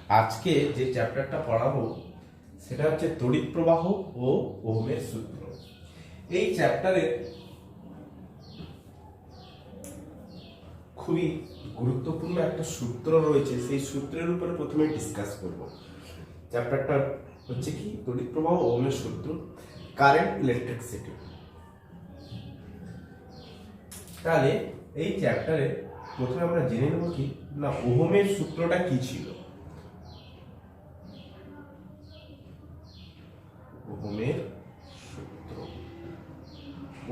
আজকে যে চ্যাপ্টারটা পড়াবো সেটা হচ্ছে তড়িৎ প্রবাহ ও ওহমের সূত্র। এই চ্যাপ্টারে খুবই গুরুত্বপূর্ণ একটা সূত্র রয়েছে, সেই সূত্রের উপরে প্রথমে ডিসকাস করব। চ্যাপ্টারটা হচ্ছে কি, তড়িৎ প্রবাহ ও ওহমের সূত্র, কারেন্ট ইলেকট্রিসিটি। তাহলে এই চ্যাপ্টারে প্রথমে আমরা জেনে নেব কি না, ওহমের সূত্রটা কি ছিল।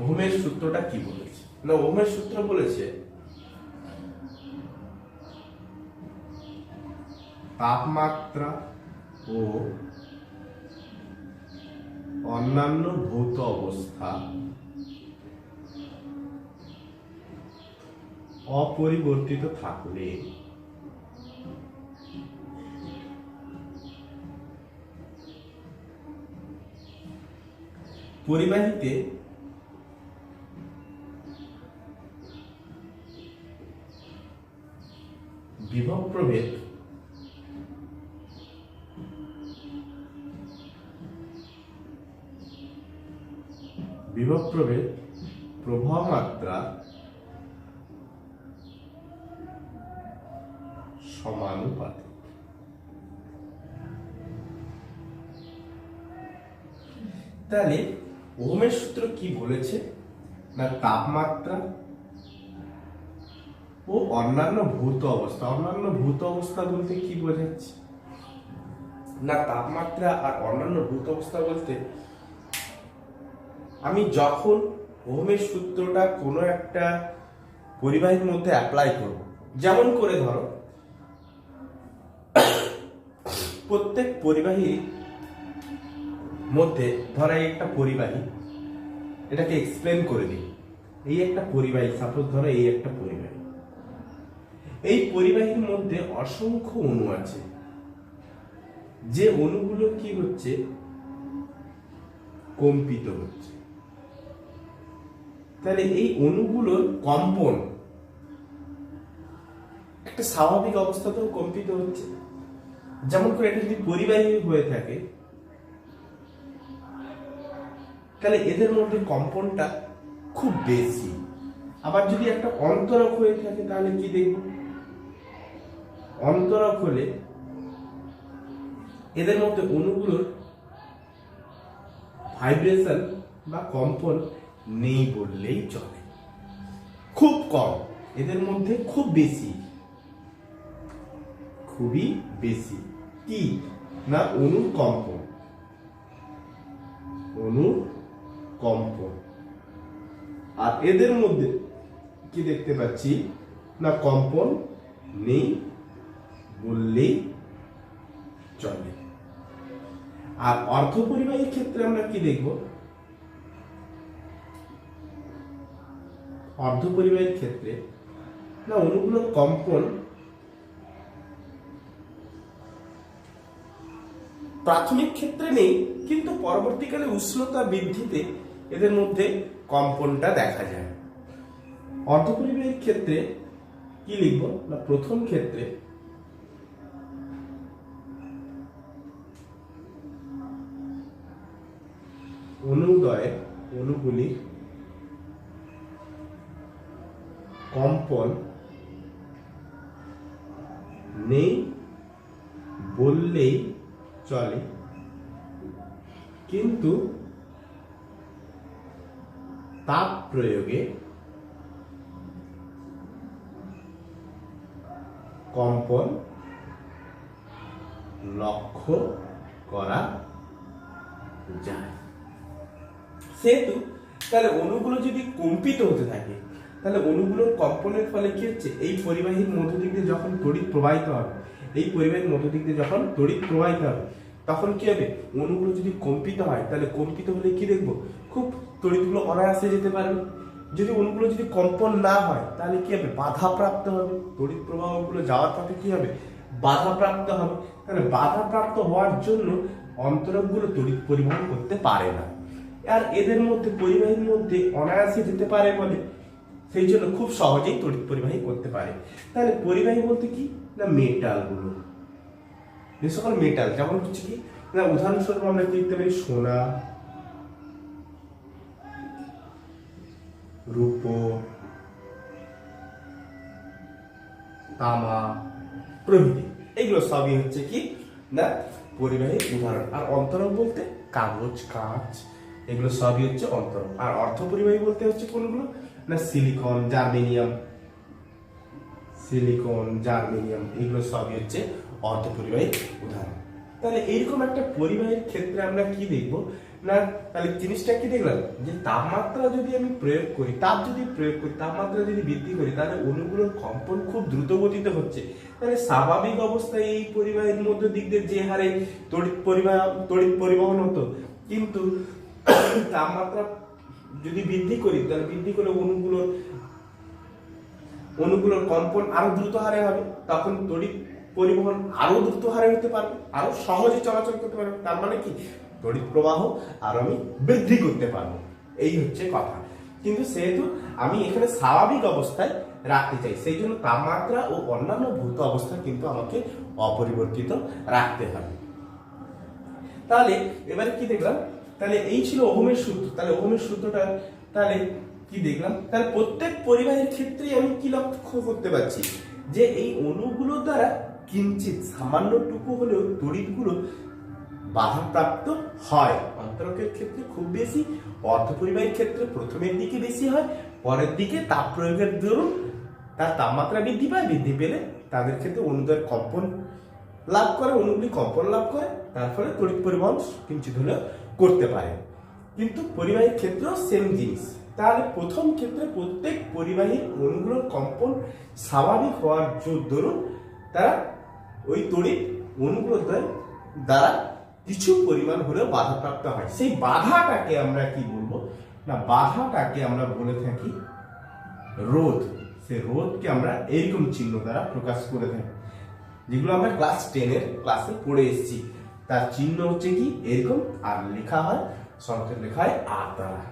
ওহমের সূত্রটা কি বলেছে না, ওহমের সূত্র বলেছে তাপমাত্রা ও অন্যান্য ভৌত অবস্থা অপরিবর্তিত থাকলে পরিবাহীতে বিভব প্রভেদ প্রবাহ মাত্রা সমানুপাতিক। তাহলে ওহমের সূত্র কি বলেছে না, তাপমাত্রা ও অন্যান্য ভৌত অবস্থা। অন্যান্য ভৌত অবস্থা বলতে কি বোঝাচ্ছে না, তাপমাত্রা আর অন্যান্য ভৌত অবস্থা বলতে আমি যখন ওহমের সূত্রটা কোনো একটা পরিবাহীর মধ্যে অ্যাপ্লাই করব, যেমন করে ধরো প্রত্যেক পরিবাহীর মধ্যে ধরো একটা পরিবাহী, এটাকে এক্সপ্লেন করে দিই। এই একটা পরিবাহী, সাপোজ ধরো এই একটা পরিবাহী, এই পরিবাহীর মধ্যে অসংখ্য অণু আছে, যে অণুগুলো কি হচ্ছে, কম্পিত হচ্ছে। তাহলে এই অণুগুলোর কম্পন একটা স্বাভাবিক অবস্থাতেও কম্পিত হচ্ছে। যেমন করে এটা যদি পরিবাহী হয়ে থাকে, তাহলে এদের মধ্যে কম্পনটা খুব বেশি। আবার যদি একটা অন্তরক হয়ে থাকে, তাহলে কি দেখব, অন্তরক হলে এদের মধ্যে অণুগুলোর ভাইব্রেশন বা কম্পন নেই বললেই চলে, খুব কম। এদের মধ্যে খুব বেশি, খুবই বেশি কি না, অণুর কম্পন। আর এদের মধ্যে কি দেখতে পাচ্ছি না, কম্পন নেই বললেই চলে। আর অর্ধপরিবাহীর ক্ষেত্রে আমরা কি দেখব, অর্ধপরিবাহীর ক্ষেত্রে না, অণুগুলোর কম্পন প্রাথমিক ক্ষেত্রে নেই, কিন্তু পরবর্তীকালে উষ্ণতা বৃদ্ধিতে এদের মধ্যে কম্পনটা দেখা যায়। অর্ধপরিবাহীর ক্ষেত্রে কি লিখব না, প্রথম ক্ষেত্রে অণুগুলি কম্পন নেই বললেই চলে, কিন্তু তাপ প্রয়োগে কম্পন লক্ষ্য করা যায়। সেহেতু তাহলে অণুগুলো যদি কম্পিত হতে থাকে, তাহলে অণুগুলোর কম্পনের ফলে কি হচ্ছে, এই পরিবাহীর মধ্য দিক দিয়ে যখন তড়িৎ প্রবাহিত হবে, এই পরিবাহীর মধ্য দিক দিয়ে যখন তড়িৎ প্রবাহিত হবে, তখন কি হবে, অণুগুলো যদি কম্পিত হয়, তাহলে কম্পিত হলে কি দেখবো, খুব তড়িৎগুলো অনায়াসে যেতে পারবে। যদি অণুগুলো যদি কম্পন না হয়, তাহলে কি হবে, বাধাপ্রাপ্ত হবে। তড়িৎ প্রবাহগুলো যাওয়ার পথে কি হবে, বাধাপ্রাপ্ত হবে। তাহলে বাধাপ্রাপ্ত হওয়ার জন্য অন্তরকগুলো তড়িৎ পরিবহন করতে পারে না। আর এদের মধ্যে পরিবাহীর মধ্যে অনায়াসে যেতে পারে বলে সেই জন্য খুব সহজেই তড়িৎ পরিবাহী করতে পারে। তাহলে পরিবাহী বলতে কি না, মেটালগুলো যে সকল মেটাল, যেমন কিছু কি না, উদাহরণস্বরূপ আমরা কি লিখতে পারি, সোনা, রূপো, তামা প্রভৃতি, এগুলো সবই হচ্ছে কি না পরিবাহী উদাহরণ। আর অন্তরক বলতে কাগজ, কাঁচ, এগুলো সবই হচ্ছে অন্তরক। আর অর্ধ পরিবাহী বলতে হচ্ছে কোনগুলো না সিলিকন, জার্মেনিয়াম, এগুলো সবই হচ্ছে অর্ধ পরিবাহী উদাহরণ। তাহলে এইরকম একটা পরিবাহীর ক্ষেত্রে আমরা কি দেখবো না, তাহলে জিনিসটা কি দেখলাম যে তাপমাত্রা যদি আমি প্রয়োগ করি, তাপমাত্রা যদি বৃদ্ধি করি, তাহলে অণুগুলোর কম্পন খুব দ্রুত গতিতে হচ্ছে। তাহলে স্বাভাবিক অবস্থায় এই পরিবাহীর মধ্য দিক দিয়ে যে হারে তড়িৎ পরিবহন হতো, কিন্তু তাপমাত্রা যদি বৃদ্ধি করি, তাহলে বৃদ্ধি করে অণুগুলোর কম্পন আরো দ্রুত হারে হবে, তখন তড়িৎ পরিবহন আরো দ্রুত হারে হতে পারবে, আরো সহজে চলাচল করতে পারবে। তার মানে কি তড়িৎ প্রবাহ আর আমি বৃদ্ধি করতে পারবো, এই হচ্ছে কথা। কিন্তু সেহেতু আমি এখানে স্বাভাবিক অবস্থায় রাখতে চাই, সেই জন্য তাপমাত্রা ও অন্যান্য ভৌত অবস্থা কিন্তু আমাকে অপরিবর্তিত রাখতে হবে। তাহলে এবারে কি দেখলাম, তাহলে এই ছিল ওহমের সূত্র। তাহলে ওহমের সূত্রটা তাহলে কি দেখলাম, তাহলে প্রত্যেক পরিবাহীর ক্ষেত্রে আমি কি লক্ষ্য করতে পারছি যে এই অণুগুলো দ্বারা কিঞ্চিত সামান্যটুকু হলেও তড়িৎগুলো বাধাপ্রাপ্ত হয়। অন্তরকের ক্ষেত্রে খুব বেশি, অর্ধপরিবাহীর ক্ষেত্রে প্রথমের দিকে বেশি হয়, পরের দিকে তাপ প্রয়োগের দরুন তার তাপমাত্রা বৃদ্ধি পায়, বৃদ্ধি পেলে তাদের ক্ষেত্রে অণুদের কম্পন লাভ করে, অণুগুলি কম্পন লাভ করে, তার ফলে তড়িৎ পরিবহন কিঞ্চিত হলেও করতে পারে। কিন্তু পরিবাহীর ক্ষেত্রেও সেম জিনিস। তাহলে প্রথম ক্ষেত্রে প্রত্যেক পরিবাহীর অণুগুলোর কম্পন স্বাভাবিক হওয়ার দরুন তারা ওই তড়িৎ অণুগুলোর দ্বারা কিছু পরিমাণ হলেও বাধাপ্রাপ্ত হয়। সেই বাধাটাকে আমরা কি বলবো না, বাধাটাকে আমরা বলে থাকি রোধ। সেই রোধকে আমরা এইরকম চিহ্ন দ্বারা প্রকাশ করে থাকি, যেগুলো আমরা ক্লাস 10 ক্লাসে পড়ে এসেছি। তার চিহ্ন হচ্ছে কি এরকম, আর লেখা হয় সংকেত লেখা হয় আর দ্বারা।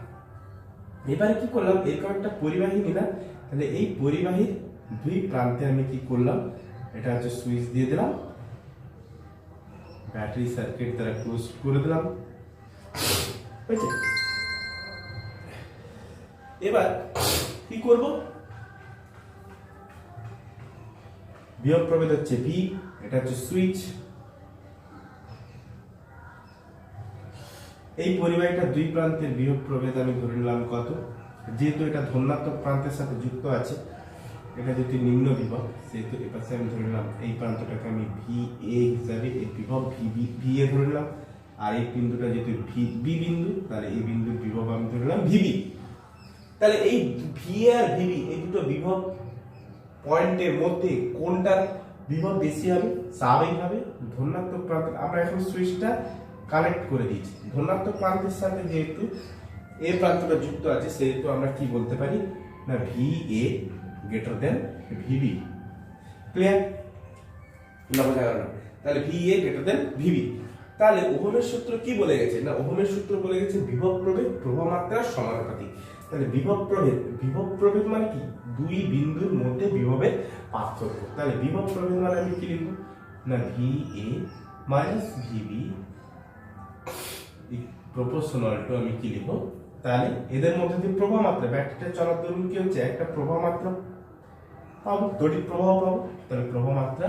এবারে কি করলাম, এরকম একটা পরিবাহী নিলাম, তাহলে এই পরিবাহীর দুই প্রান্তে আমি কি করলাম, এটা হচ্ছে সুইচ দিয়ে দিলাম, ব্যাটারি সার্কিট দ্বারা ক্লোজ করে দিলাম। এবার কি করব, বিভব প্রভেদ হচ্ছে ভি, এটা হচ্ছে সুইচ। এই পরিবাহীটা দুই প্রান্তের বিভব প্রভেদ আমি ধরে নিলাম কত, যেহেতু এটা ধনাত্মক প্রান্তের সাথে যুক্ত আছে, এটা যেহেতু নিম্ন বিভব, সেহেতু এ পাশে আমি ধরে নিলাম এই প্রান্তটাকে আমি ভি এ হিসাবে, এই বিভব ভি এ ধরে নিলাম, আর এই বিন্দুটা যেহেতু বি বিন্দু, তাহলে এই বিন্দুর বিভব আমি ধরে নিলাম ভিবি। তাহলে এই ভি আর ভিবি এই দুটো বিভব পয়েন্টের মধ্যে কোনটার বিভব বেশি হবে? স্বাভাবিকভাবে ধনাত্মক প্রান্ত। আমরা এখন সুইচটা কানেক্ট করে দিয়েছি ধনাত্মক প্রান্তের সাথে, যেহেতু এ প্রান্তটা যুক্ত আছে, সেহেতু আমরা কি বলতে পারি না ভি এ গ্রেটার দেন ভিবি। ক্লিয়ার না, বোঝা গেল না? তাহলে V A greater than VB. তাহলে ওহমের সূত্র কি বলে গেছে না, ওহমের সূত্র বলে গেছে বিভব প্রভেদ প্রবাহ মাত্রার সমানুপাতিক। তাহলে বিভব প্রভেদ মানে কি, দুই বিন্দুর মধ্যে বিভবের পার্থক্য। তাহলে বিভব প্রভেদ মানে আমি কি লিখব না V A minus VB proportional to আমি কি লিখব, তাহলে এদের মধ্যে যে প্রবাহ মাত্রা, ব্যাটারিটা চলার দরুন কি হচ্ছে একটা প্রবাহ মাত্রা পাবো, তড়িৎ প্রবাহ পাবো, তাহলে প্রবাহ মাত্রা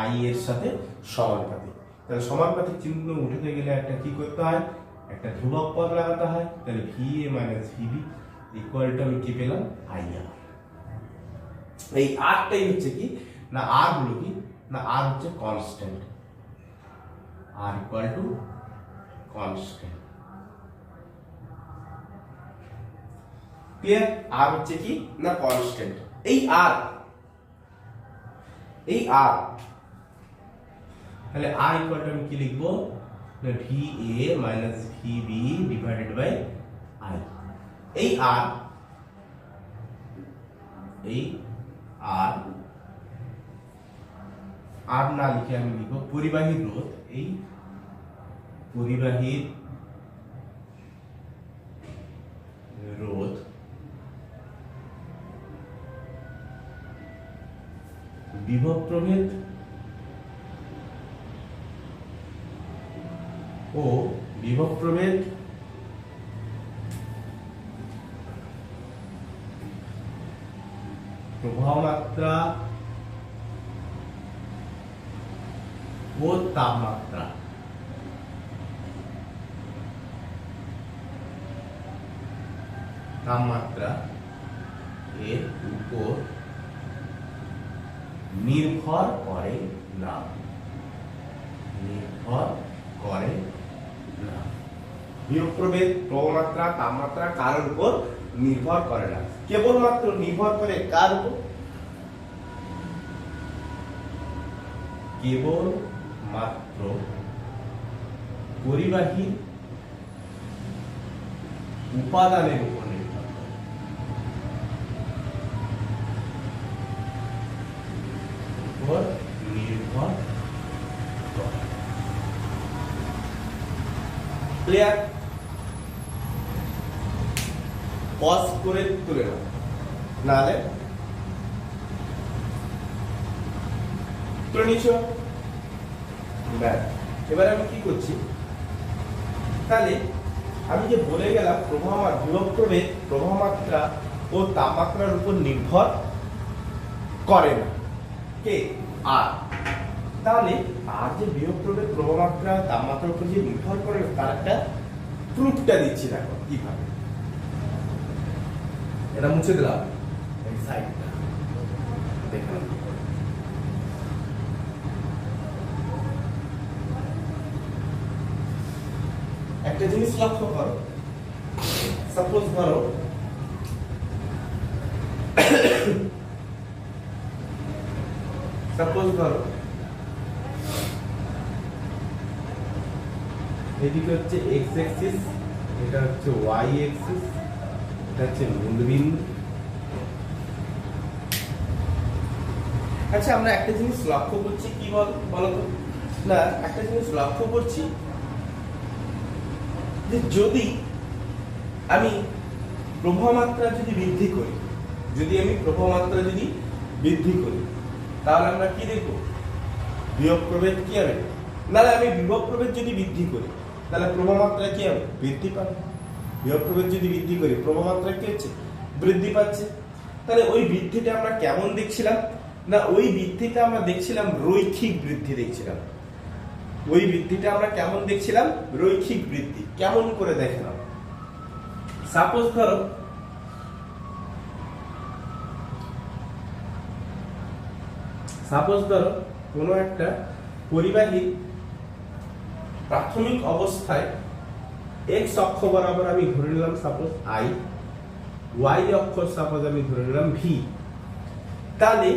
আই এর সাথে সমানুপাতিক। তাহলে সমানুপাতিক চিহ্ন উঠাতে গেলে একটা কি করতে হয়, একটা ধ্রুবক পদ লাগাতে হয়। তাহলে V A minus VB equal to আমি কি পেলাম আই আর। এই আরটাই হচ্ছে কি না, আর হলো কি না, আর হচ্ছে কনস্ট্যান্ট, আর ইকুয়াল টু কনস্ট্যান্ট। ক্লিয়ার? আর হচ্ছে কি না কনস্ট্যান্ট। এই আর তাহলে আর ইকুয়াল টু আমি কি লিখবো না V A minus V B divided by I. এই আর না লিখে আমি লিখবো পরিবাহীর রোধ। এই পরিবাহীর রোধ বিভব প্রভেদ ও বিভব প্রভেদ প্রবাহ মাত্রা ও তাপমাত্রা এর উপর নির্ভর করে না। বিভব প্রভেদ প্রবাহমাত্রা তাপমাত্রা কার উপর নির্ভর করে না, কেবলমাত্র নির্ভর করে কার উপর? কেবল মাত্র পরিবাহী উপাদানের উপর নির্ভর করে। ক্লিয়ার? পজ করে তুলে নাও, নাহলে তুলে নিচ্ছ। এবারে আমি কি করছি, তাহলে আমি যে বলে গেলাম বিভব প্রভেদ প্রবাহ মাত্রা ও তাপমাত্রার উপর নির্ভর করে না, কে? আর। তাহলে আর যে বিভব প্রভেদ প্রবাহ মাত্রা তাপমাত্রার উপর যে নির্ভর করে তার একটা প্রুফটা দিচ্ছি। দেখো কিভাবে, এটা মুছে দিলাম এই সাইডটা, দেখুন একটা জিনিস লক্ষ্য করো। সাপোজ ধরো এদিকে হচ্ছে এক্স অ্যাক্সিস, এটা হচ্ছে ওয়াই অ্যাক্সিস, এটা হচ্ছে মূলবিন্দু। আচ্ছা, আমরা একটা জিনিস লক্ষ্য করছি, কি বলতো না, একটা জিনিস লক্ষ্য করছি যে যদি আমি প্রবাহ মাত্রা যদি বৃদ্ধি করি, তাহলে আমরা কি দেখবো? বিভব প্রভেদ কি হবে? নাহলে আমি বিভব প্রভেদ যদি বৃদ্ধি করি তাহলে প্রবাহ মাত্রা কি হবে? বৃদ্ধি পাবে। বিভব প্রভেদ যদি বৃদ্ধি করি প্রবাহ মাত্রা কি হচ্ছে? বৃদ্ধি পাচ্ছে। তাহলে ওই বৃদ্ধিটা আমরা কেমন দেখছিলাম না, ওই বৃদ্ধিটা আমরা দেখছিলাম রৈখিক বৃদ্ধি দেখছিলাম। ওই বৃদ্ধিটা আমরা কেমন দেখছিলাম? রৈখিক বৃদ্ধি। কেমন করে দেখলাম? সাপোজ ধরো কোনো একটা পরিবাহী প্রাথমিক অবস্থায় এক্স অক্ষ বরাবর আমি ধরে নিলাম সাপোজ আই, ওয়াই অক্ষ সাপোজ আমি ধরে নিলাম ভি। তাহলে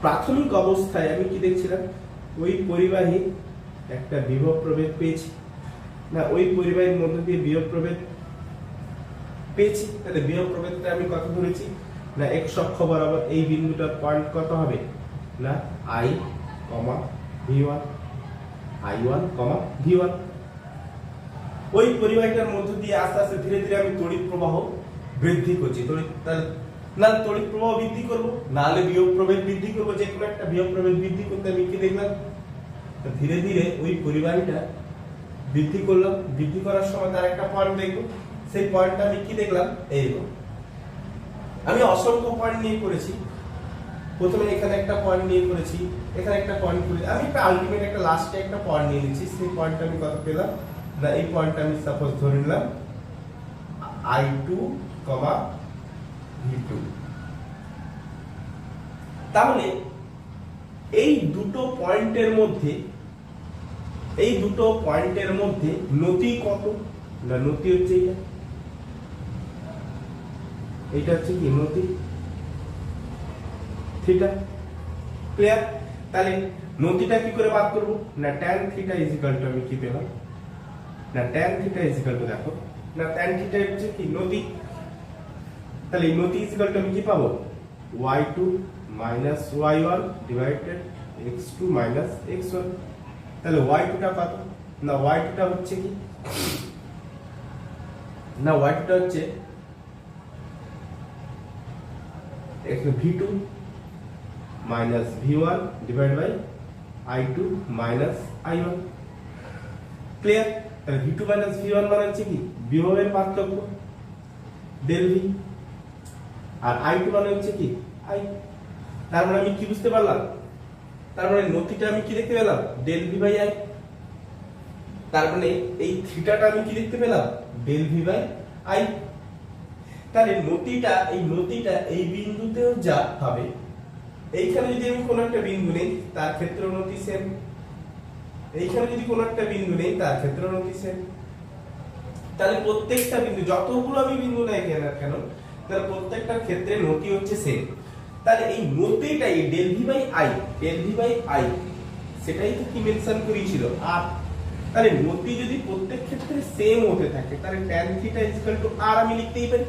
প্রাথমিক অবস্থায় আমি কি দেখছিলাম? ওই পরিবাহী একটা বিভব প্রভেদ পেয়েছি না, ওই পরিবাহীর মধ্যে দিয়ে বিভব প্রভেদ পেয়েছি। তাহলে বিভব প্রভেদটা আমি কত ধরেছি না, এক্স অক্ষ বরাবর এই বিন্দুটার পয়েন্ট কত হবে না, I comma V1, I1 comma V1. ওই পরিবাহীটার মধ্য দিয়ে আস্তে আস্তে ধীরে ধীরে আমি তড়িৎ প্রবাহ বৃদ্ধি করছি। না তড়িৎ প্রবাহ বৃদ্ধি করবো, নাহলে বিভব প্রভেদ বৃদ্ধি করবো। যে কোনো একটা বিভব প্রভেদ বৃদ্ধি করতে আমি কি দেখলাম? ধীরে ধীরে ওই পরিবাহীটা বৃদ্ধি করলাম। বৃদ্ধি করার সময় তার একটা পয়েন্ট দেখবো, সেই পয়েন্টটা আমি কি দেখলাম? এইরকম। আমি অসংখ্য পয়েন্ট নিয়ে করেছি। প্রথমে এখানে একটা পয়েন্ট নিয়ে করেছি, এখানে একটা পয়েন্ট করেছি, আমি একটা আলটিমেট একটা লাস্টে একটা পয়েন্ট নিয়ে নিচ্ছি। সেই পয়েন্টটা আমি কত পেলাম না, এই পয়েন্টটা আমি সাপোজ ধরে নিলাম I2, V2। তাহলে এই দুটো পয়েন্টের মধ্যে নতি কত না, নতি হচ্ছে এইটা হচ্ছে কি নতি থিটা। ক্লিয়ার? তাহলে নতিটা কি করে বাদ করব না, tan theta is equal to আমি কি পেলাম না, tan theta is equal to দেখো না, tan থিটা হচ্ছে কি নতি। তাহলে এই নতি ইজ ইকুয়াল টু আমি কি পাবো? y2 minus y1 divided x2 minus x1। তাহলে y2 টা কত না, y2 টা হচ্ছে কি না, y2 টা হচ্ছে v2 minus v1 divide by i2 minus i1। Clear? তাহলে v2 মাইনাস v1 মানে হচ্ছে কি বিভবের পার্থক্য ডেল v, আর i2 মানে হচ্ছে কি i। তার মানে আমি কি বুঝতে পারলাম? তার মানে নতিটা আমি কি দেখতে পেলাম? Del v by i। তার মানে এই থিটাটা আমি কি দেখতে পেলাম? Del v by i। তাহলে নতিটা এই বিন্দুতেও যা হবে, এইখানে যদি আমি কোন একটা বিন্দু নেই তার ক্ষেত্রেও নতি সেম, এইখানে যদি কোন একটা বিন্দু নেই তার ক্ষেত্রেও নতি সেম। তাহলে প্রত্যেকটা বিন্দু, যতগুলো আমি বিন্দু নেই কেন, তাহলে প্রত্যেকটার ক্ষেত্রে নতি হচ্ছে সেম। তাহলে এই নতিটাই ডেল ভি বাই আই সেটাই তো কি মেনশন করেছিল আর। তাহলে নতি যদি প্রত্যেক ক্ষেত্রে সেম হতে থাকে তাহলে tan theta equal to r আমি লিখতেই পারি।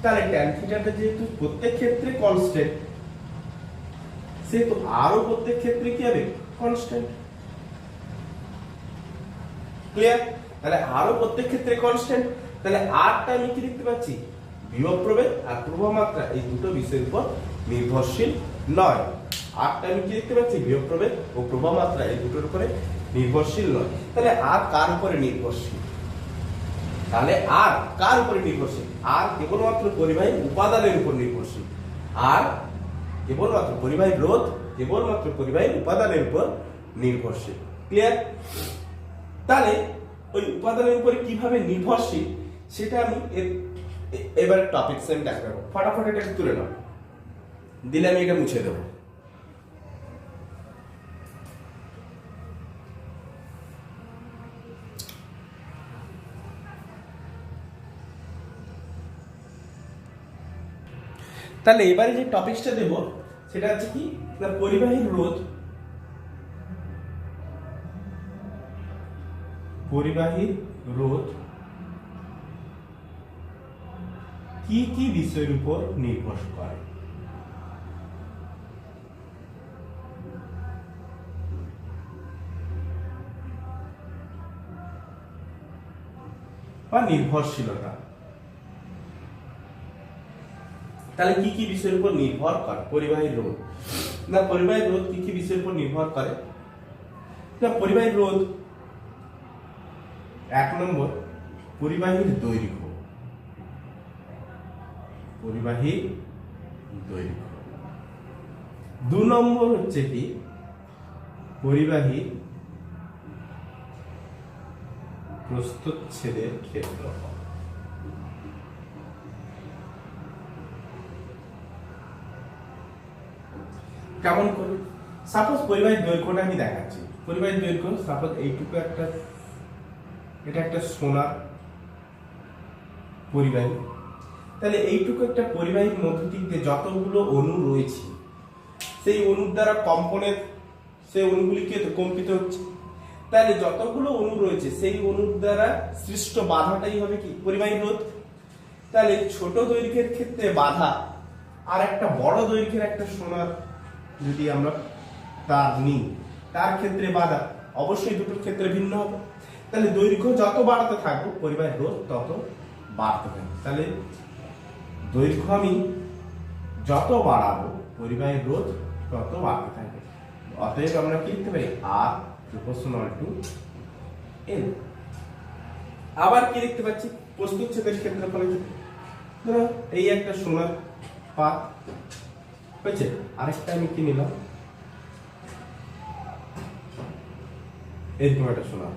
তাহলে tan থিটাটা যেহেতু প্রত্যেক ক্ষেত্রে কনস্ট্যান্ট, সেহেতু আরও প্রত্যেক ক্ষেত্রে কি হবে? কনস্ট্যান্ট। ক্লিয়ার? তাহলে আরও প্রত্যেক ক্ষেত্রে কনস্ট্যান্ট, তাহলে rটা আমি কি দেখতে পাচ্ছি? বিভব প্রভেদ আর প্রবাহ মাত্রা এই দুটো বিষয়ের উপর নির্ভরশীল নয়। rটা আমি কি দেখতে পাচ্ছি? বিভব প্রভেদ ও প্রবাহ মাত্রা এই দুটোর উপরে নির্ভরশীল নয়। তাহলে r কার উপরে নির্ভরশীল? তাহলে r কার উপরে নির্ভরশীল? r কেবলমাত্র পরিবাহী উপাদানের উপর নির্ভরশীল। r কেবলমাত্র পরিবাহী রোধ, কেবলমাত্র পরিবাহী উপাদানের উপর নির্ভরশীল। ক্লিয়ার? তাহলে ওই উপাদানের উপরে কিভাবে নির্ভরশীল সেটা আমি এবারে টপিকস আমি দেখাবো। ফটাফট এটা তুলে নাও, দিলে আমি এটা মুছে দেবো। তাহলে এবারে যে টপিকসটা দেব সেটা হচ্ছে কি না, পরিবাহী রোধ, কি কি বিষয়ের উপর নির্ভর করে। বা নির্ভরশীলতা, তাহলে কি কি বিষয়ের উপর নির্ভর করে পরিবাহী রোধ? না পরিবাহী রোধ কি কি বিষয়ের উপর নির্ভর করে? না পরিবাহী রোধ 1 নম্বর পরিবাহীর দৈর্ঘ্য, 2 নম্বর হচ্ছে কি পরিবাহীর প্রস্থচ্ছেদের ক্ষেত্রফল। কেমন করে? সাপোজ পরিবাহীর দৈর্ঘ্যটা আমি দেখাচ্ছি। পরিবাহীর দৈর্ঘ্য সাপোজ এইটুকু একটা, এটা একটা সোনার পরিবাহী। তাহলে এইটুকু একটা পরিবাহীর মধ্য দিয়ে যতগুলো অণু রয়েছে সেই অণুর দ্বারা কম্পনের, সেই অণুগুলিকে কম্পিত হচ্ছে। তাহলে যতগুলো অণু রয়েছে সেই অণুর দ্বারা সৃষ্ট বাধাটাই হবে কি পরিবাহী রোধ। তাহলে ছোট দৈর্ঘ্যের ক্ষেত্রে বাধা আর একটা বড় দৈর্ঘ্যের একটা সোনার যদি আমরা তার নিই তার ক্ষেত্রে বাধা অবশ্যই দুটোর ক্ষেত্রে ভিন্ন হবে। তাহলে দৈর্ঘ্য যত বাড়াতে থাকবো পরিবাহী রোধ তত বাড়তে থাকবে। তাহলে দৈর্ঘ্য আমি যত বাড়াবো পরিবাহী রোধ তত বাড়তে থাকবে। অতএব আমরা কি লিখতে পারি? R proportional to L। আবার কি লিখতে পাচ্ছি? প্রস্থচ্ছেদের ক্ষেত্রফল। ধরো এই একটা সোনার পাত হয়েছে, আরেকটা আমি কি নিলাম এরকম একটা সোনার।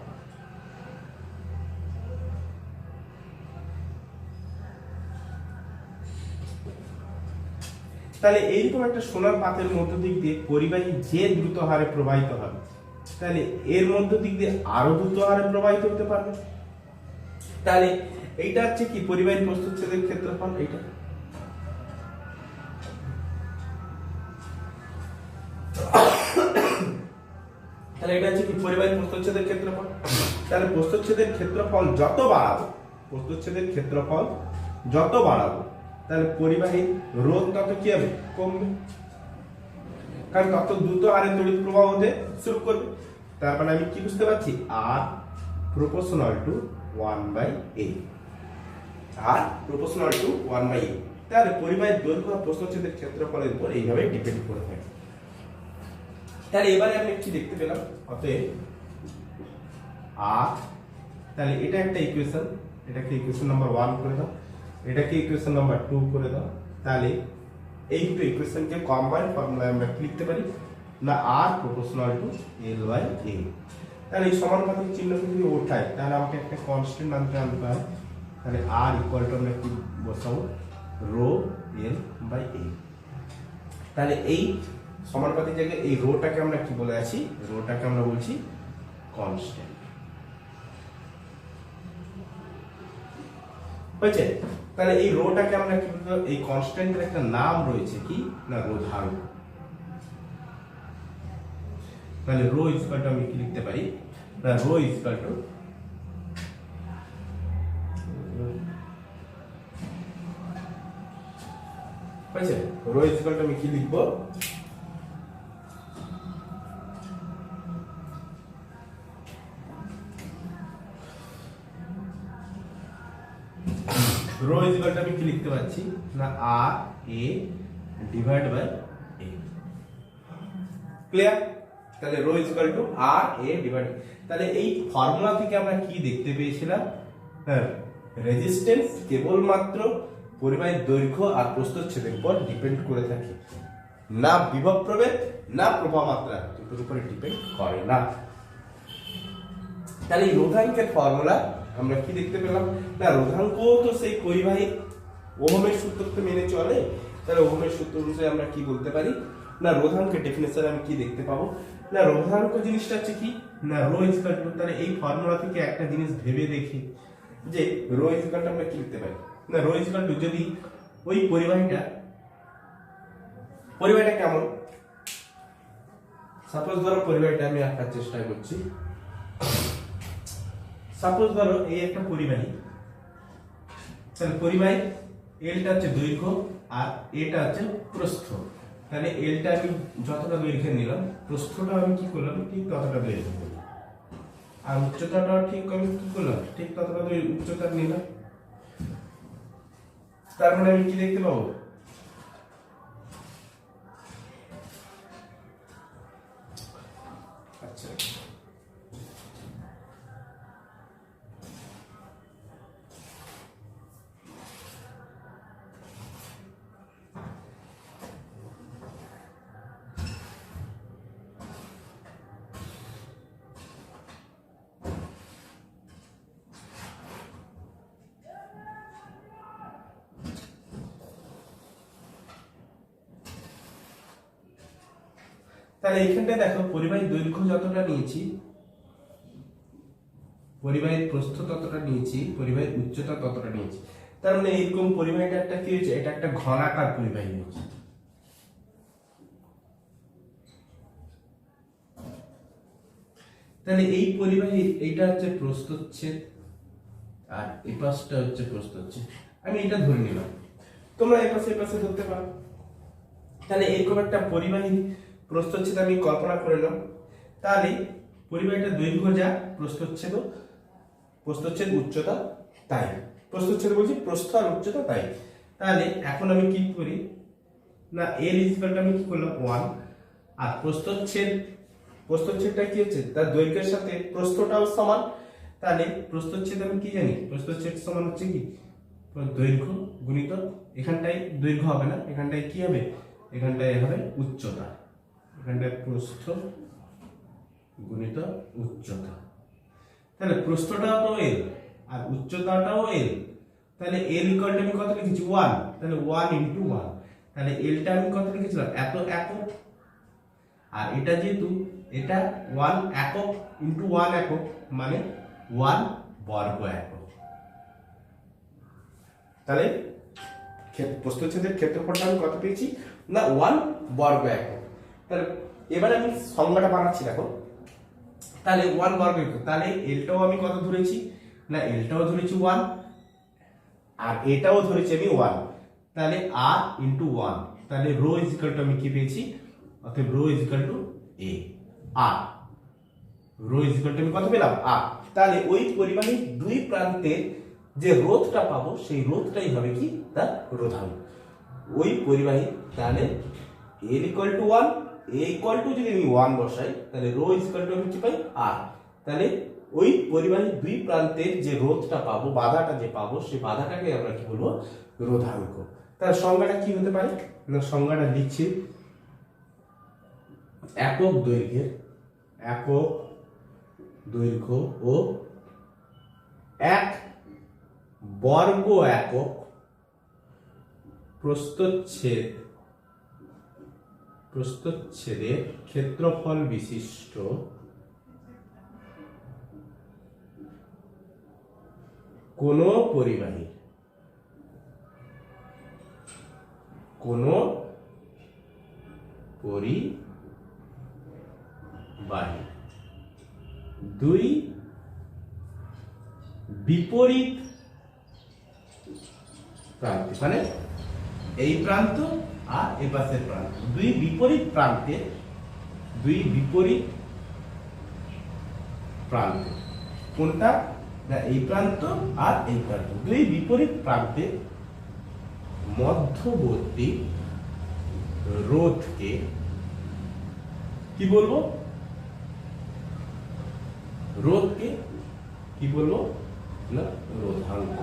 তাহলে এইরকম একটা সোনার পাতের মধ্য দিক দিয়ে পরিবাহী যে দ্রুত হারে প্রবাহিত হবে, তাহলে এর মধ্য দিক দিয়ে আরো দ্রুত হারে প্রবাহিত হতে পারবে। তাহলে এইটা হচ্ছে কি পরিবাহী প্রস্থচ্ছেদের ক্ষেত্রফল। এইটা তাহলে এটা হচ্ছে কি পরিবাহী প্রস্থচ্ছেদের ক্ষেত্রফল। তাহলে প্রস্থচ্ছেদের ক্ষেত্রফল যত বাড়াবো, প্রস্থচ্ছেদের ক্ষেত্রফল যত বাড়াবো তাহলে পরিবাহী রোধ তত কি হবে? কমবে, কারণ তত দ্রুত হারে তড়িৎ প্রবাহ হতে শুরু করবে। তারপরে আমি কি বুঝতে পারছি? R proportional to 1/a, R proportional to 1/a। তাহলে পরিবাহীর দৈর্ঘ্য আর প্রস্থচ্ছেদের ক্ষেত্রফলের উপর এইভাবে ডিপেন্ড করে থাকে। তাহলে এবারে আমি কি দেখতে পেলাম? অতএব আর, তাহলে এটা একটা ইকুয়েশন, এটাকে ইকুয়েশন নাম্বার 1 করে দাও, এটাকে ইকুয়েশন নাম্বার 2 করে দাও। তাহলে এই দুটো ইকুয়েশনকে কম্বাইন্ড ফর্মুলায় আমরা কি লিখতে পারি না আর প্রপোর্শনাল টু এল বাই এ। তাহলে এই সমানুপাতিক চিহ্নকে যদি ওঠাই তাহলে আমাকে একটা কনস্ট্যান্ট আনতে হয়। তাহলে আর ইকুয়াল টু আমরা কি বসাবো রো এল বাই এ। তাহলে এই সমানুপাতিক জায়গায় এই রোটাকে আমরা কি বলে আছি, রোটাকে আমরা বলছি কনস্ট্যান্ট। হয়েছে? তাহলে এই রোটাকে আমরা কি বলবো, এই কনস্ট্যান্টের একটা নাম রয়েছে কি না রোধাঙ্ক। তাহলে রো ইকুয়াল টু আমি কি লিখতে পারি না রো ইকুয়াল টু হয়েছে, রো ইকুয়াল টু আমি কি লিখবো রো ইকুয়াল টু আমি কি লিখতে পাচ্ছি না R A divide by A. Clear? তাহলে rho equals to R A divide. তাহলে এই ফর্মুলা থেকে আমরা কি দেখতে পেয়েছিলাম, হ্যাঁ রেজিস্ট্যান্স কেবলমাত্র পরিবাহীর দৈর্ঘ্য আর প্রস্থচ্ছেদের উপর ডিপেন্ড করে থাকে, না বিভব প্রভেদ না প্রবাহ মাত্রা দুটোর উপরে ডিপেন্ড করে না। তাহলে এই রোধাঙ্কের ফর্মুলা আমরা কি দেখতে পেলাম না রোধাঙ্ক তো সেই পরিবাহী ওহমের সূত্রকে মেনে চলে। তাহলে ওহমের সূত্র অনুযায়ী আমরা কি বলতে পারি না রোধাঙ্কের ডেফিনেশন আমি কি দেখতে পাবো না রোধাঙ্ক জিনিসটা হচ্ছে কি না রো ইকুয়াল টু। তাহলে এই ফর্মুলা থেকে একটা জিনিস ভেবে দেখি যে রো ইকুয়াল টু আমরা কি লিখতে পারি না রো ইকুয়াল টু যদি ওই পরিবাহীটা কেমন, সাপোজ ধরো পরিবাহীটা আমি আঁকার চেষ্টা করছি। সাপোজ ধরো এই একটা পরিবাহী, তাহলে পরিবাহী এলটা হচ্ছে দৈর্ঘ্য আর এটা হচ্ছে প্রস্থ। তাহলে এলটা আমি যতটা দৈর্ঘ্য নিলাম, প্রস্থটা আমি কি করলাম ঠিক ততটা দৈর্ঘ্য করলাম, আর উচ্চতাটাও ঠিক আমি কি করলাম ঠিক ততটা উচ্চতা নিলাম। তার মানে আমি কি দেখতে পাবো আচ্ছা তাহলে এইখানটায় দেখো পরিবাহীর দৈর্ঘ্য যতটা নিয়েছি, পরিবাহীর প্রস্থ ততটা নিয়েছি, পরিবাহীর উচ্চতা ততটা নিয়েছি। তার মানে এরকম পরিবাহীটা একটা কি হয়েছে, এটা একটা ঘনাকার পরিবাহী হয়েছে। তাহলে এই পরিবাহী এইটা হচ্ছে প্রস্থচ্ছেদ আর এই পাশটা হচ্ছে প্রস্থচ্ছেদ। আমি এটা ধরে নিলাম, তোমরা এই পাশে ধরতে পারো। তাহলে এরকম একটা পরিবাহী প্রস্থচ্ছেদ আমি কল্পনা করে নিলাম। তাহলে পরিবাহীটা দৈর্ঘ্য যা প্রস্থচ্ছেদ উচ্চতা তাই, প্রস্থচ্ছেদ বলছি প্রস্থ আর উচ্চতা তাই। তাহলে এখন আমি কি করি না এল ইকুয়ালটা আমি কি করলাম 1 আর প্রস্থচ্ছেদটা কি হচ্ছে তার দৈর্ঘ্যের সাথে প্রস্থটাও সমান। তাহলে প্রস্থচ্ছেদ আমি কি জানি, প্রস্থচ্ছেদ সমান হচ্ছে কি দৈর্ঘ্য গুণিত, এখানটায় দৈর্ঘ্য হবে না, এখানটায় কি হবে, এখানটায় হবে উচ্চতা, এখানটায় প্রস্থ গুণিত উচ্চতা। তাহলে প্রস্থটাও তো এল আর উচ্চতাটাও এল। তাহলে এল ইকুয়াল টু আমি কত লিখেছি 1, তাহলে 1 × 1। তাহলে এলটা আমি কত লিখেছিলাম এত একক, আর এটা যেহেতু এটা 1 একক × 1 একক মানে 1 বর্গ একক। তাহলে প্রস্থচ্ছেদের ক্ষেত্রফলটা আমি কত পেয়েছি না 1 বর্গ একক। তাহলে এবারে আমি সংজ্ঞাটা বানাচ্ছি দেখো। তাহলে 1 বর্গ একক, তাহলে এলটাও আমি কত ধরেছি না এলটাও ধরেছি 1 আর এটাও ধরেছি আমি 1। তাহলে r × 1, তাহলে রো ইকুয়াল টু আমি কি পেয়েছি, অতএব rho equals to a r, rho equals to আমি কত পেলাম r। তাহলে ওই পরিবাহীর দুই প্রান্তে যে রোধটা পাবো সেই রোধটাই হবে কি তার রোধাঙ্ক ওই পরিবাহী। তাহলে l = 1, a = যদি আমি 1 বসাই তাহলে রো ইকুয়াল টু আমি কি পাই r। তাহলে ওই পরিবাহীর দুই প্রান্তের যে রোধটা পাবো, বাধাটা যে পাবো, সেই বাধাটাকে আমরা কি বলবো, রোধাঙ্ক। তার সংজ্ঞাটা কি হতে পারে না, সংজ্ঞাটা লিখছি, একক দৈর্ঘ্য ও এক বর্গ একক প্রস্থচ্ছেদের ক্ষেত্রফল বিশিষ্ট কোন পরিবাহী দুই বিপরীত প্রান্তে, মানে এই প্রান্ত আর এই পাশের প্রান্ত, দুই বিপরীত প্রান্তে কোনটা না, এই প্রান্ত আর এই প্রান্ত, দুই বিপরীত প্রান্তে মধ্যবর্তী রোধকে কি বলবো, না রোধাঙ্ক।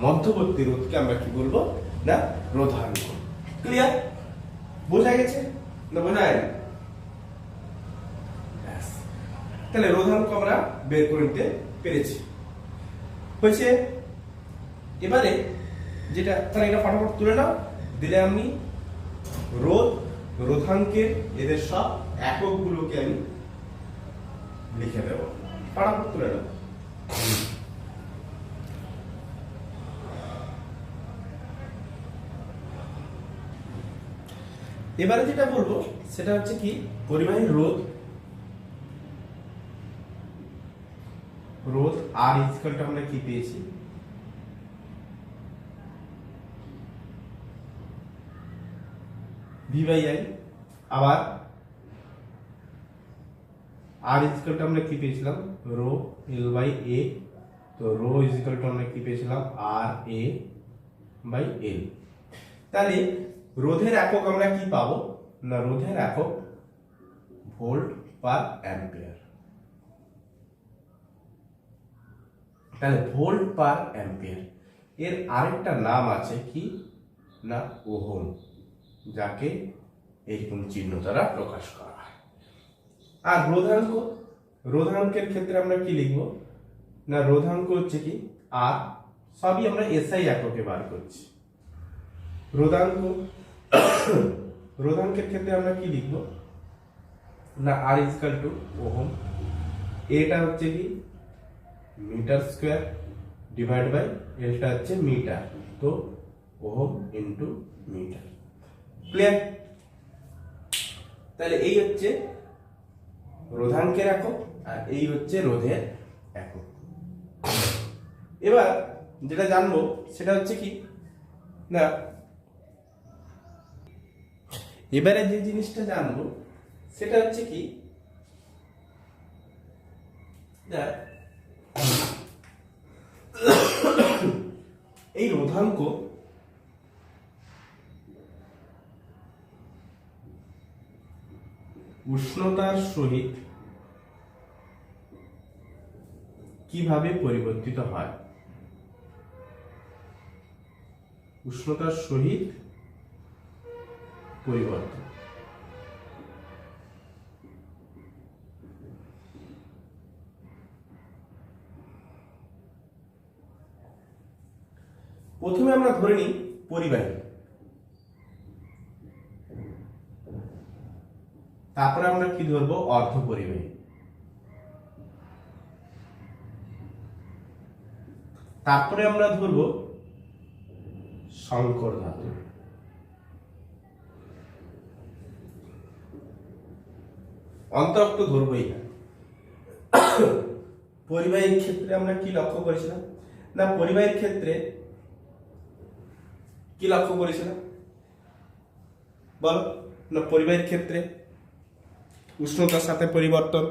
মধ্যবর্তী রোধকে আমরা কি বলবো, না রোধাঙ্ক। ক্লিয়ার? বোঝা গেছে না বোঝা যায়নি? তাহলে রোধাঙ্ক আমরা বের করে নিতে পেরেছি। হয়েছে। এবারে যেটা, তাহলে এটা ফটাফট তুলে নাও, দিলে আমি রোধাঙ্কের এদের সব এককগুলোকে আমি লিখে দেব, ফটাফট তুলে নাও। এবারে যেটা বলবো সেটা হচ্ছে কি, পরিবাহীর রোধ আর ইকুয়ালটা আমরা কি পেয়েছি, ভি বাই আই। আবার আর ইকুয়ালটা আমরা কি পেয়েছিলাম, রো এল বাই এ। তো রো ইকুয়ালটা আমরা কি পেয়েছিলাম, আর এ বাই এল। তাহলে রোধের একক আমরা কি পাবো না, রোধের একক ভোল্ট পার অ্যাম্পিয়ার। তাহলে ভোল্ট পার অ্যাম্পিয়ার এর আরেকটা নাম আছে কি না, ওহম, যাকে এইরকম চিহ্ন দ্বারা প্রকাশ করা হয়। আর রোধাঙ্কের ক্ষেত্রে আমরা কি লিখবো না, রোধাঙ্ক হচ্ছে কি আর, সবই আমরা এসআই এককে বার করছি। রোধাঙ্কের ক্ষেত্রে আমরা কি লিখবো না, আর ইকুয়াল টু ওহম, এটা হচ্ছে কি মিটার স্কোয়ার ডিভাইড বাই এলটা হচ্ছে মিটার, তো ওহম ইনটু মিটার। ক্লিয়ার? তাহলে এই হচ্ছে রোধাঙ্কের একক আর এই হচ্ছে রোধের একক। এবার যেটা জানবো সেটা হচ্ছে কি না, এবারে যে জিনিসটা জানবো সেটা হচ্ছে কি না, এই রোধাঙ্ক উষ্ণতার সহিত কিভাবে পরিবর্তিত হয়, উষ্ণতার সহিত পরিবর্তন। প্রথমে আমরা ধরে নিই পরিবাহী, তারপরে আমরা কি ধরবো, অর্ধ পরিবাহী, তারপরে আমরা ধরবো সংকর ধাতু, অন্তরক্ত ধরবোই না। পরিবাহীর ক্ষেত্রে আমরা কি লক্ষ্য করেছিলাম না, পরিবাহীর ক্ষেত্রে কি লক্ষ্য করেছিলাম বলো না, পরিবাহীর ক্ষেত্রে উষ্ণতার সাথে পরিবর্তন।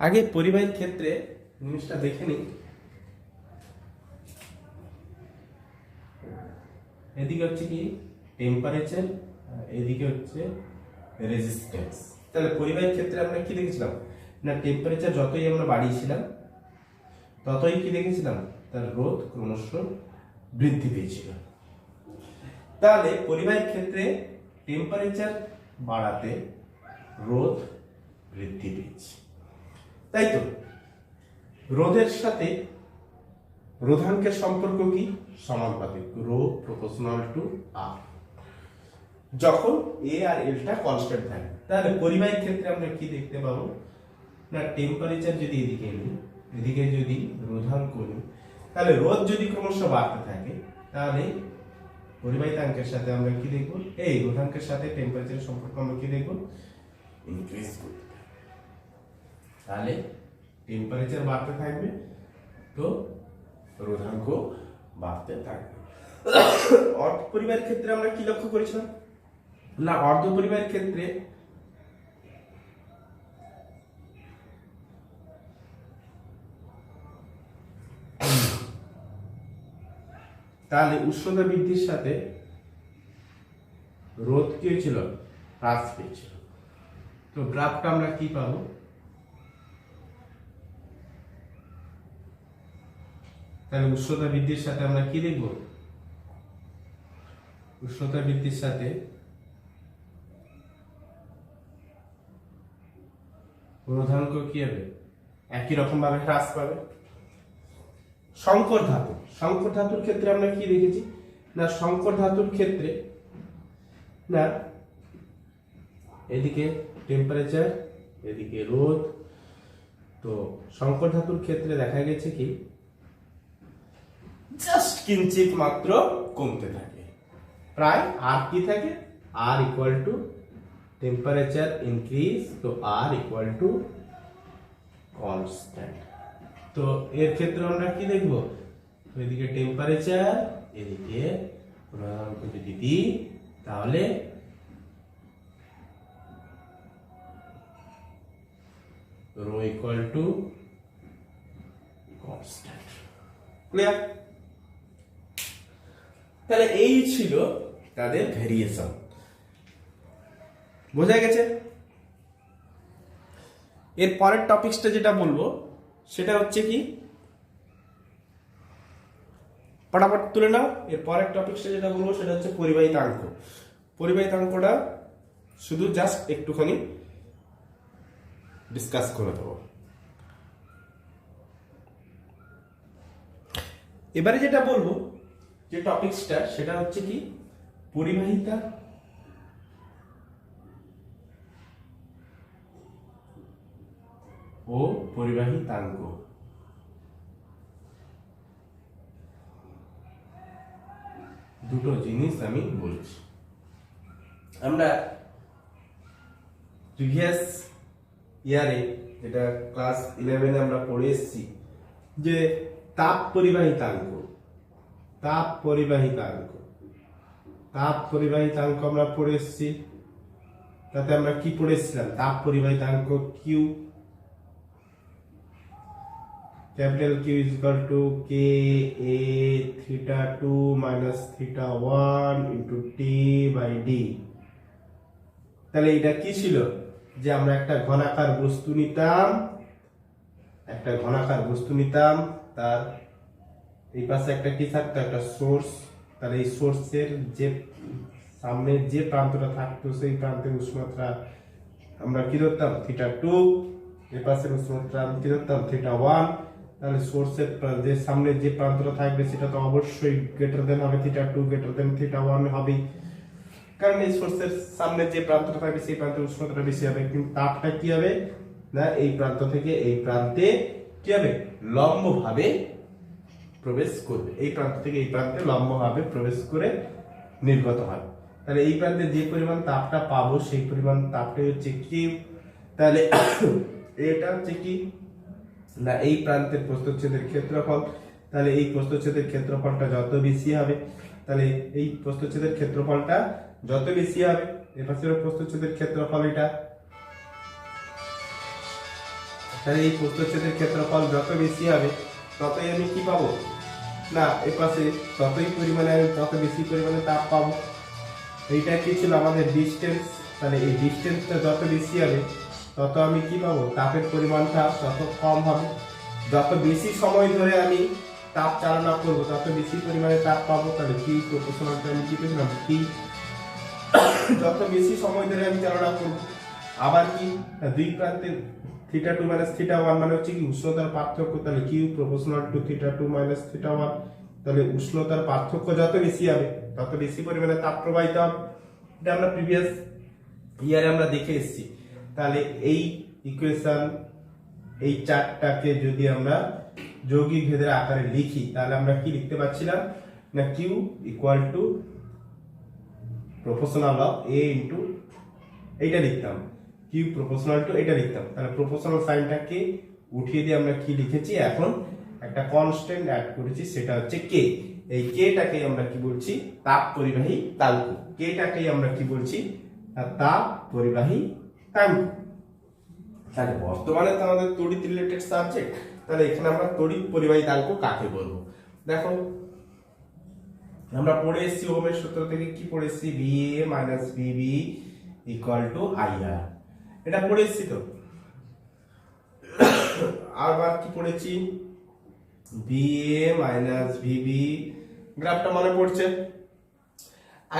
আগে পরিবাহীর ক্ষেত্রে জিনিসটা দেখে নিই, এদিকে হচ্ছে কি টেম্পারেচার, এদিকে হচ্ছে রেজিস্ট্যান্স। তাহলে পরিবাহীর ক্ষেত্রে আমরা কি দেখেছিলাম না টেম্পারেচার যতই আমরা বাড়িয়েছিলাম ততই কি দেখেছিলাম তার রোধ ক্রমশ বৃদ্ধি পেয়েছিল। তাহলে পরিবাহীর ক্ষেত্রে টেম্পারেচার বাড়াতে রোধ বৃদ্ধি পেয়েছে, তাই তো। রোধের সাথে রোধাঙ্কের সম্পর্ক কি সমানুপাতিক, রো প্রপোর্শনাল টু আর, যখন এ আর এলটা কনস্ট্যান্ট থাকে। তাহলে পরিবাহীর ক্ষেত্রে আমরা কি দেখতে পাবো না টেম্পারেচার যদি এদিকে নিই, এদিকে যদি রোধাঙ্ক নিই, তাহলে রোধ যদি ক্রমশ বাড়তে থাকে তাহলে পরিবাহিতাঙ্কের সাথে আমরা কি দেখব, এই রোধাঙ্কের সাথে টেম্পারেচারের সম্পর্ক আমরা কি দেখব, ইনক্রিজ করতে থাকবে। তাহলে টেম্পারেচার বাড়তে থাকবে তো রোধাঙ্ক বাড়তে থাকবে। অর্ধ পরিবাহের ক্ষেত্রে আমরা কি লক্ষ্য করেছিলাম না অর্ধ পরিবাহের ক্ষেত্রে তাহলে উষ্ণতা বৃদ্ধির সাথে রোধ কি হয়েছিল, হ্রাস পেয়েছিল। তো গ্রাফটা আমরা কি পাবো, তাহলে উষ্ণতা বৃদ্ধির সাথে আমরা কি দেখব, উষ্ণতা বৃদ্ধির সাথে রোধাঙ্ক কি হবে, একই রকম ভাবে হ্রাস পাবে। সংকর ধাতু, সংকর ধাতুর ক্ষেত্রে আমরা কি দেখেছি না সংকর ধাতুর ক্ষেত্রে না এদিকে টেম্পারেচার এদিকে রোধ, তো সংকর ধাতুর ক্ষেত্রে দেখা গেছে কি জাস্ট কিঞ্চিত মাত্র কমতে থাকে, প্রায় আর কি থাকে, আর ইকুয়াল টু টেম্পারেচার ইনক্রিজ, তো আর ইকুয়াল টু কনস্ট্যান্ট। তো এর ক্ষেত্রে আমরা কি দেখব, এদিকে টেম্পারেচার এদিকে রোধাঙ্ক যদি দিই তাহলে rho equals to constant. Clear? তাহলে এই ছিল তাদের ভেরিয়েশন, বোঝা গেছে। এর পরের টপিকসটা যেটা বলবো সেটা হচ্ছে কি, ফটাফট তুলে নাও। এর পরের টপিকসটা যেটা বলবো সেটা হচ্ছে পরিবাহিতাঙ্ক। পরিবাহিতাঙ্কটা শুধু জাস্ট একটুখানি ডিসকাস করে দেবো। এবারে যেটা বলবো যে টপিকসটা সেটা হচ্ছে কি পরিবাহিতা ও পরিবাহিতাঙ্ক। দুটো জিনিস আমি বলছি। আমরা প্রিভিয়াস ইয়ারে যেটা ক্লাস 11 আমরা পড়ে এসেছি যে তাপ পরিবাহিতাঙ্ক, তাপ পরিবাহিতাঙ্ক, তাপ পরিবাহিতাঙ্ক আমরা পড়ে এসেছি। তাতে আমরা কি পড়েছিলাম, তাপ পরিবাহিতাঙ্ক Q, capital Q is equal to K A theta 2 minus theta 1 into T by D। তাহলে এটা কি ছিল যে আমরা একটা ঘনাকার বস্তু নিতাম, একটা ঘনাকার বস্তু নিতাম, তার এই পাশে একটা কি থাকতো, একটা সোর্স। তাহলে এই সোর্সের যে সামনে যে প্রান্তটা থাকতো সেই প্রান্তের উষ্ণতা আমরা কি ধরতাম থিটা 2, এই পাশের উষ্ণতা কি ধরতাম থিটা 1। তাহলে সোর্সের যে সামনে যে প্রান্তটা থাকবে সেটা তো অবশ্যই গ্রেটার দেন হবে থিটা 2, গ্রেটার দেন থিটা 1 হবে, কারণ এই সোর্সের সামনে যে প্রান্তটা থাকবে সেই প্রান্তের উষ্ণতাটা বেশি হবে। কিন্তু তাপটা কি হবে না এই প্রান্ত থেকে এই প্রান্তে কি হবে, লম্বভাবে প্রবেশ করবে, এই প্রান্ত থেকে এই প্রান্তে লম্বভাবে প্রবেশ করে নির্গত হয়। তাহলে এই প্রান্তে যে পরিমাণ তাপটা পাবো সেই পরিমাণ তাপটাই হচ্ছে কিউ। তাহলে এটা হচ্ছে কি না এই প্রান্তের প্রস্থচ্ছেদের ক্ষেত্রফল। তাহলে এই প্রস্থচ্ছেদের ক্ষেত্রফলটা যত বেশি হবে, তাহলে এই প্রস্থচ্ছেদের ক্ষেত্রফলটা যত বেশি হবে, এর পাশে প্রস্থচ্ছেদের ক্ষেত্রফল এটা, তাহলে এই প্রস্থচ্ছেদের ক্ষেত্রফল যত বেশি হবে ততই আমি কি পাবো না এর পাশে ততই পরিমাণে আমি তত বেশি পরিমাণে তাপ পাবো। এইটা কি ছিল আমাদের ডিসটেন্স। তাহলে এই ডিস্টেন্সটা যত বেশি হবে তত আমি কি পাবো, তাপের পরিমাণটা তত কম হবে। যত বেশি সময় ধরে আমি তাপ চালনা করবো তত বেশি পরিমাণে তাপ পাবো। তাহলে কি প্রপোর্শনালটা আমি কি পেয়েছিলাম, কি যত বেশি সময় ধরে আমি চালনা করবো। আবার কি দুই প্রান্তে θ2 - θ1 মানে হচ্ছে কি উষ্ণতার পার্থক্য। তাহলে কিউ প্রপোর্শনাল টু θ2 - θ1। তাহলে উষ্ণতার পার্থক্য যত বেশি হবে তত বেশি পরিমাণে তাপ প্রবাহিত হবে। এটা আমরা প্রিভিয়াস ইয়ারে আমরা দেখে এসেছি। তাহলে এই ইকুয়েশন এই চারটাকে যদি আমরা যৌগিক ভেদের আকারে লিখি তাহলে আমরা কি লিখতে পারছিলাম না, Q equals to proportional of A into এইটা লিখতাম, কিউ প্রপোর্শনাল টু এটা লিখতাম। তাহলে প্রপোর্শনাল সাইনটাকে উঠিয়ে দিয়ে আমরা কি লিখেছি, এখন একটা কনস্ট্যান্ট অ্যাড করেছি, সেটা হচ্ছে কে। এই কেটাকে আমরা কি বলছি, তাপ পরিবাহী তাল্ক। কেটাকেই আমরা কি বলছি, তাপ পরিবাহী তাল্ক। তাহলে বর্তমানে তো আমাদের তড়িৎ রিলেটেড সাবজেক্ট, তাহলে এখানে আমরা তড়িৎ পরিবাহী তাল্ক কাকে বলবো। দেখো আমরা পড়ে এসেছি ওহমের সূত্র থেকে, কি পড়ে এসেছি, VA - VB = IR। এটা পড়ে এসেছি তো। আবার কি পড়েছি, VA - VB, গ্রাফটা মনে পড়ছে।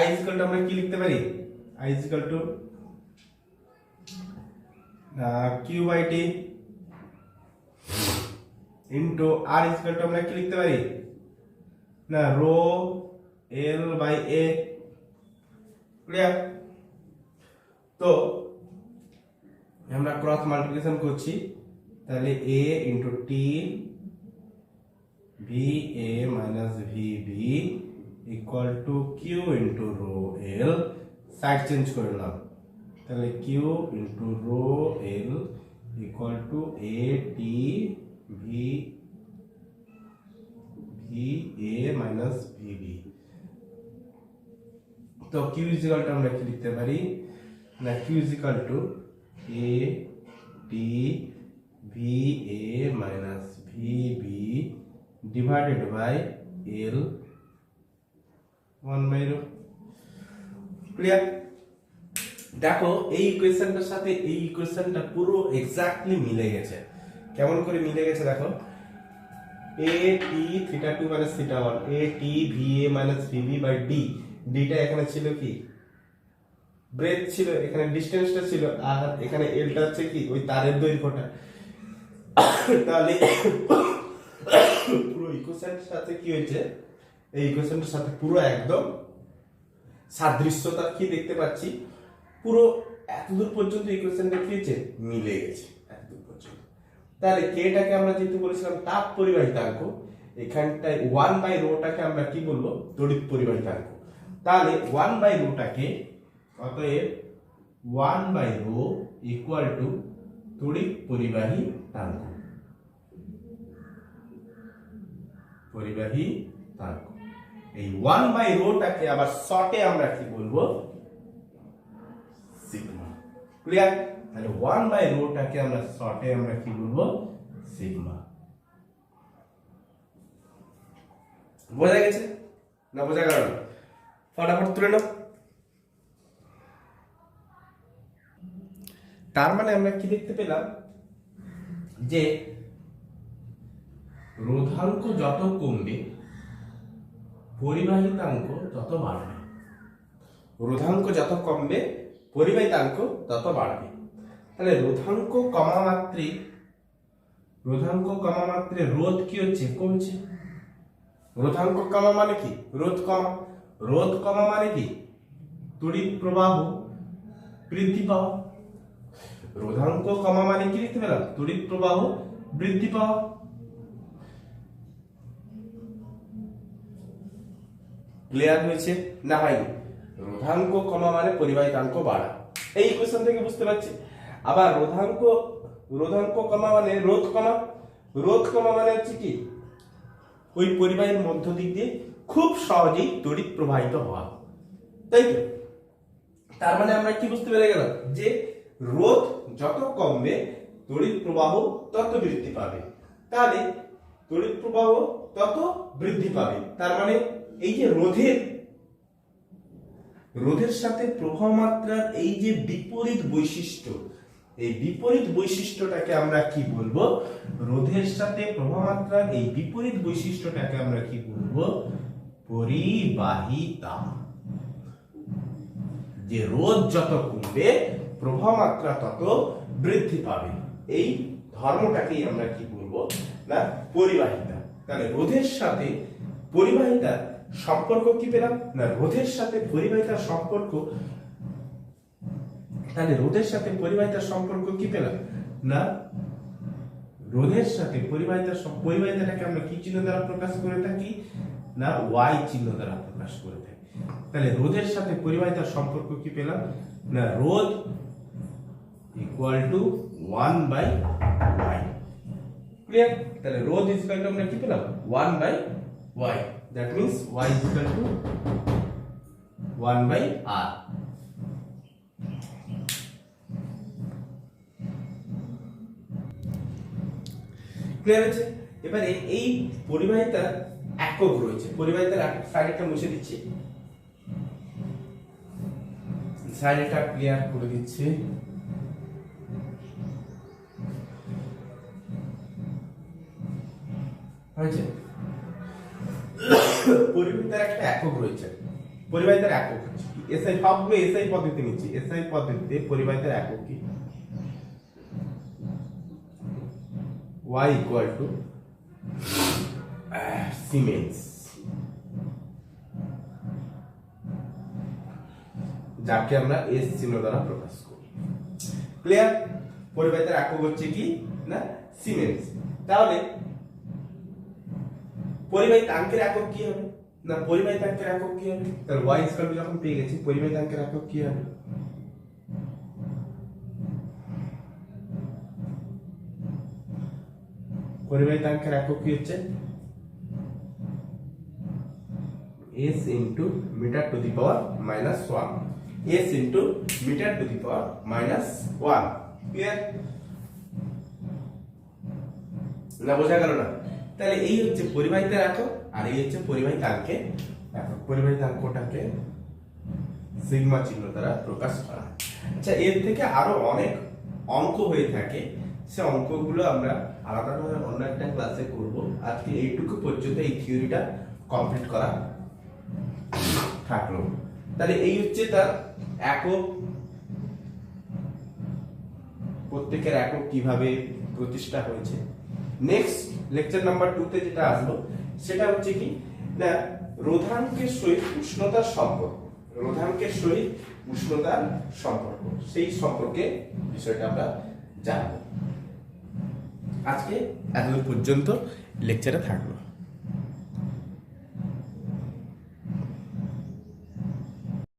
I = আমরা কি লিখতে পারি, I = Q/T ইনটু R = আমরা কি লিখতে পারি না, রো L/A। ক্লিয়ার? তো আমরা ক্রস মাল্টিপ্লিকেশন করছি, তাহলে A into T VA - VB = Q into rho L। Side change করে নাও, তাহলে Q into rho L = AT VA - VB। তো Q = আমরা কি লিখতে পারি না, Q = AT VA - VB divided by L 1/ρ। Clear? দেখো এই ইকুয়েশনটার সাথে এই ইকুয়েশনটা পুরো এক্স্যাক্টলি মিলে গেছে। কেমন করে মিলে গেছে দেখো, AT θ2 - θ1 AT VA - VB by D। ডিটা এখানে ছিল কি, ব্রেথ ছিল, এখানে ডিসটেন্সটা ছিল, আর এখানে এলটা হচ্ছে কি ওই তারের দৈর্ঘ্যটা। তাহলে পুরো ইকুয়েশনটার সাথে কি হয়েছে, এই ইকুয়েশনটার সাথে পুরো একদম সাদৃশ্যতা কি দেখতে পাচ্ছি, পুরো এতদূর পর্যন্ত ইকুয়েশনটা কি হয়েছে, মিলে গেছে এতদূর পর্যন্ত। তাহলে কেটাকে আমরা যেহেতু বলেছিলাম তাপ পরিবাহী তাল্ক, এখানটায় 1/ρটাকে আমরা কি বলবো, তড়িৎ পরিবাহী তাল্ক। তাহলে 1/ρটাকে, অতএব 1/ρ = তড়িৎ পরিবাহী তাল্ক। পরিবাহী তাল্ক, এই 1/ρটাকে আবার শর্টে আমরা কি বলবো, সিগমা। ক্লিয়ার? তাহলে 1/ρটাকে আমরা শর্টে আমরা কি বলবো, সিগমা। বোঝা গেছে না, বোঝা গেল না? ফটাফট তুলে নাও। তার মানে আমরা কি দেখতে পেলাম, যে রোধাঙ্ক যত কমবে পরিবাহিতাঙ্ক তত বাড়বে। রোধাঙ্ক যত কমবে পরিবাহিতাঙ্ক তত বাড়বে। তাহলে রোধাঙ্ক কমা মাত্রে রোধ কি হচ্ছে, কমছে। রোধাঙ্ক কমা মানে কি, রোধ কমা। রোধ কমা মানে কি, তড়িৎ প্রবাহ বৃদ্ধি পাওয়া। রোধাঙ্ক কমা মানে কি লিখতে পেলাম, তড়িৎ প্রবাহ বৃদ্ধি পাওয়া। ক্লিয়ার হয়েছে না ভাই? রোধাঙ্ক কমা মানে পরিবাহিতাঙ্ক বাড়া, এই ইকুয়েশন থেকে বুঝতে পারছি। আবার রোধাঙ্ক কমা মানে রোধ কমা। রোধ কমা মানে হচ্ছে কি, ওই পরিবাহীর মধ্য দিক দিয়ে খুব সহজেই তড়িৎ প্রবাহিত হওয়া, তাই তো? তার মানে আমরা কি বুঝতে পেরে গেলাম, যে রোধ যত কমবে তড়িৎ প্রবাহ তত বৃদ্ধি পাবে। তাহলে তড়িৎ প্রবাহ তত বৃদ্ধি পাবে, তার মানে এই যে রোধের রোধের সাথে প্রবাহ মাত্রার এই যে বিপরীত বৈশিষ্ট্য, এই বিপরীত বৈশিষ্ট্যটাকে আমরা কি বলবো? রোধের সাথে প্রবাহ মাত্রার এই বিপরীত বৈশিষ্ট্যটাকে আমরা কি বলবো? পরিবাহিতা। যে রোধ যত কমবে প্রবাহ মাত্রা তত বৃদ্ধি পাবে, এই ধর্মটাকেই আমরা কি বলবো? না পরিবাহিতা। তাহলে রোধের সাথে পরিবাহিতার সম্পর্ক কি পেলাম? না রোধের সাথে পরিবাহিতার সম্পর্ক, তাহলে রোধের সাথে পরিবাহিতার সম্পর্ক কি পেলাম? না রোধের সাথে পরিবাহিতাটাকে আমরা কি চিহ্ন দ্বারা প্রকাশ করে থাকি? না ওয়াই চিহ্ন দ্বারা প্রকাশ করে থাকি। তাহলে রোধের সাথে পরিবাহিতার সম্পর্ক কি পেলাম? না রোধ ইকুয়াল টু 1/y। ক্লিয়ার? তাহলে রোধ ইকুয়াল টু আমরা কি পেলাম? 1/y। That means y equal to 1/r। Clear আছে? এবারে এই পরিবাহিতার একক রয়েছে, পরিবাহিতার একক সাইডটা মুছে দিচ্ছি, সাইডটা ক্লিয়ার করে দিচ্ছি। হয়েছে? পরিবাহিতার একটা একক রয়েছে, পরিবাহিতার একক হচ্ছে এসআই, সবগুলো এসআই পদ্ধতি নিচ্ছি। এসআই পদ্ধতিতে পরিবাহিতার একক কি? y equal to সিমেন্স, যাকে আমরা এস চিহ্ন দ্বারা প্রকাশ করি। ক্লিয়ার? পরিবাহিতার একক হচ্ছে কি? না সিমেন্স। তাহলে পরিবাহিতাঙ্কের একক কি হবে? না পরিবাহিতাঙ্কের একক কি হবে? তাহলে y ইকুয়াল টু যখন পেয়ে গেছি, পরিবাহিতাঙ্কের একক কি হবে? পরিবাহিতাঙ্কের একক কি হচ্ছে? s into metre to the power minus 1, s into metre to the power minus 1। Clear? না বোঝা গেল না? তাহলে এই হচ্ছে পরিবাহিতার একক, আর এই হচ্ছে পরিবাহিতাঙ্কের একক। পরিবাহিতাঙ্কটাকে সিগমা চিহ্ন দ্বারা প্রকাশ করা হয়। আচ্ছা, এর থেকে আরো অনেক অঙ্ক হয়ে থাকে, সে অঙ্কগুলো আমরা আলাদাভাবে অন্য একটা ক্লাসে করব। আজকে এইটুকু পর্যন্ত এই থিওরিটা কমপ্লিট করা থাকলো। তাহলে এই হচ্ছে তার একক, প্রত্যেকের একক কিভাবে প্রতিষ্ঠা হয়েছে। নেক্সট লেকচার নাম্বার 2 তে যেটা আসলো সেটা হচ্ছে কি? না রোধাঙ্কের সহিত উষ্ণতার সম্পর্ক, রোধাঙ্কের সহিত উষ্ণতার সম্পর্ক, সেই সম্পর্কে বিষয়টা আমরা জানবো। আজকে এতদূর পর্যন্ত লেকচারে থাকলো।